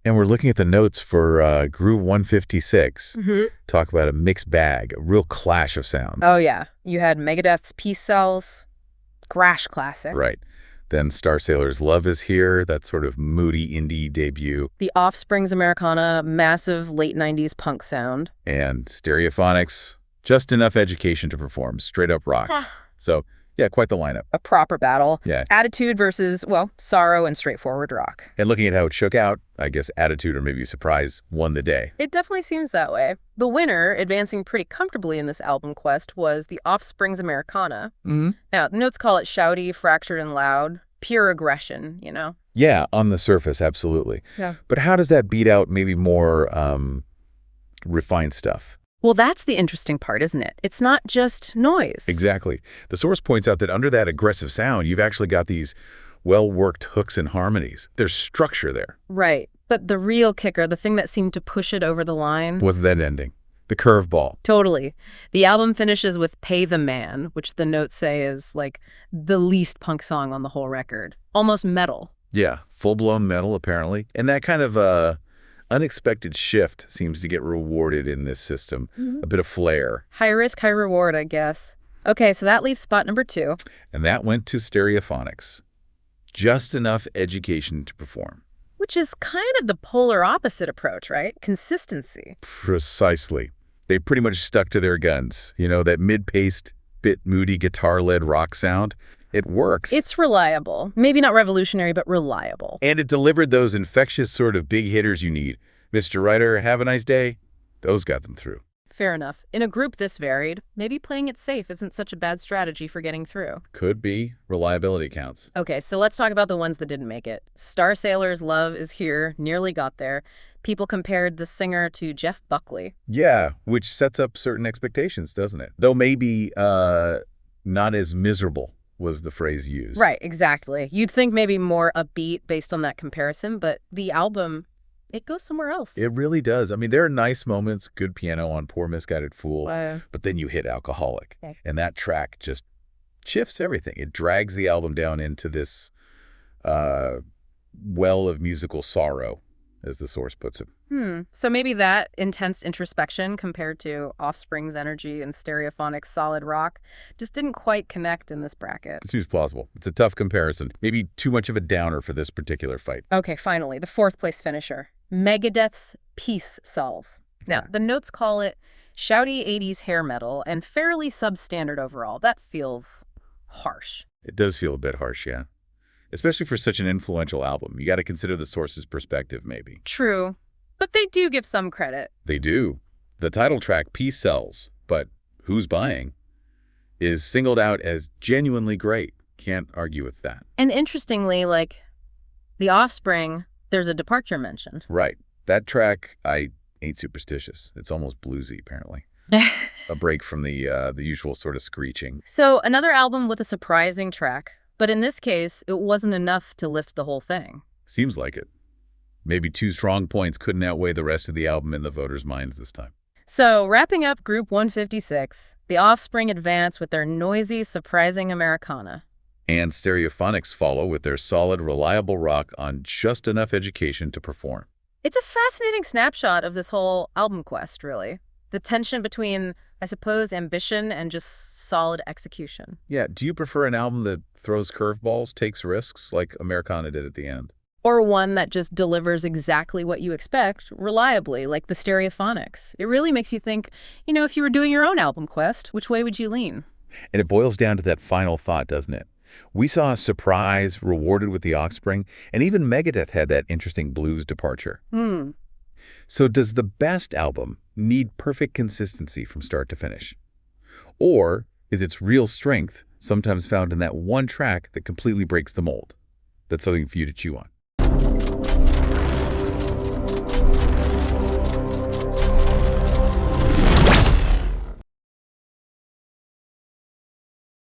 And we're looking at the notes for Groove 156. Talk about a mixed bag, a real clash of sounds. Oh, yeah. You had Megadeth's Peace Cells, Crash classic. Right. Then Starsailor's Love Is Here, that sort of moody indie debut. The Offspring's Americana, massive late 90s punk sound. And Stereophonics, just enough education to perform, straight up rock. So, yeah, quite the lineup. A proper battle. Yeah. Attitude versus, well, sorrow and straightforward rock. And looking at how it shook out, I guess Attitude or maybe Surprise won the day. It definitely seems that way. The winner, advancing pretty comfortably in this album quest, was the Offspring's Americana. Now, the notes call it shouty, fractured, and loud. Pure aggression, you know? Yeah, on the surface, absolutely. Yeah. But how does that beat out maybe more refined stuff? Well, that's the interesting part, isn't it? It's not just noise. Exactly. The source points out that under that aggressive sound, you've actually got these well-worked hooks and harmonies. There's structure there. Right. But the real kicker, the thing that seemed to push it over the line... was that ending. The curveball. Totally. The album finishes with Pay the Man, which the notes say is, like, the least punk song on the whole record. Almost metal. Yeah, full-blown metal, apparently. And that kind of unexpected shift seems to get rewarded in this system. A bit of flair. High risk, high reward, I guess. Okay, so that leaves spot number 2. And that went to Stereophonics. Just enough education to perform. Which is kind of the polar opposite approach, right? Consistency. Precisely. They pretty much stuck to their guns. You know, that mid-paced, bit moody guitar-led rock sound. It works. It's reliable. Maybe not revolutionary, but reliable. And it delivered those infectious sort of big hitters you need. Mr. Writer, Have a Nice Day. Those got them through. Fair enough. In a group this varied, maybe playing it safe isn't such a bad strategy for getting through. Could be. Reliability counts. Okay, so let's talk about the ones that didn't make it. Starsailor's Love Is Here nearly got there. People compared the singer to Jeff Buckley. Yeah, which sets up certain expectations, doesn't it? Though maybe not as miserable was the phrase used. Right, exactly. You'd think maybe more upbeat based on that comparison, but the album... it goes somewhere else. It really does. I mean, there are nice moments, good piano on Poor Misguided Fool, Wow. but then you hit Alcoholic. Okay. And that track just shifts everything. It drags the album down into this well of musical sorrow, as the source puts it. So maybe that intense introspection compared to Offspring's energy and Stereophonics' solid rock just didn't quite connect in this bracket. It seems plausible. It's a tough comparison. Maybe too much of a downer for this particular fight. Okay, finally, the 4th place finisher. Megadeth's Peace Cells. Now, the notes call it shouty 80s hair metal and fairly substandard overall. That feels harsh. It does feel a bit harsh, yeah. Especially for such an influential album. You got to consider the source's perspective, maybe. True, but they do give some credit. They do. The title track, Peace Sells, but Who's Buying, is singled out as genuinely great. Can't argue with that. And interestingly, like, The Offspring, there's a departure mentioned. Right. That track, I ain't superstitious. It's almost bluesy, apparently. A break from the usual sort of screeching. So another album with a surprising track, but in this case, it wasn't enough to lift the whole thing. Seems like it. Maybe 2 strong points couldn't outweigh the rest of the album in the voters' minds this time. So wrapping up Group 156, The Offspring advance with their noisy, surprising Americana. And Stereophonics follow with their solid, reliable rock on just enough education to perform. It's a fascinating snapshot of this whole album quest, really. The tension between, I suppose, ambition and just solid execution. Yeah, do you prefer an album that throws curveballs, takes risks, like Americana did at the end? Or one that just delivers exactly what you expect, reliably, like the Stereophonics. It really makes you think, you know, if you were doing your own album quest, which way would you lean? And it boils down to that final thought, doesn't it? We saw a surprise rewarded with the Offspring, and even Megadeth had that interesting blues departure. So does the best album need perfect consistency from start to finish? Or is its real strength sometimes found in that one track that completely breaks the mold? That's something for you to chew on.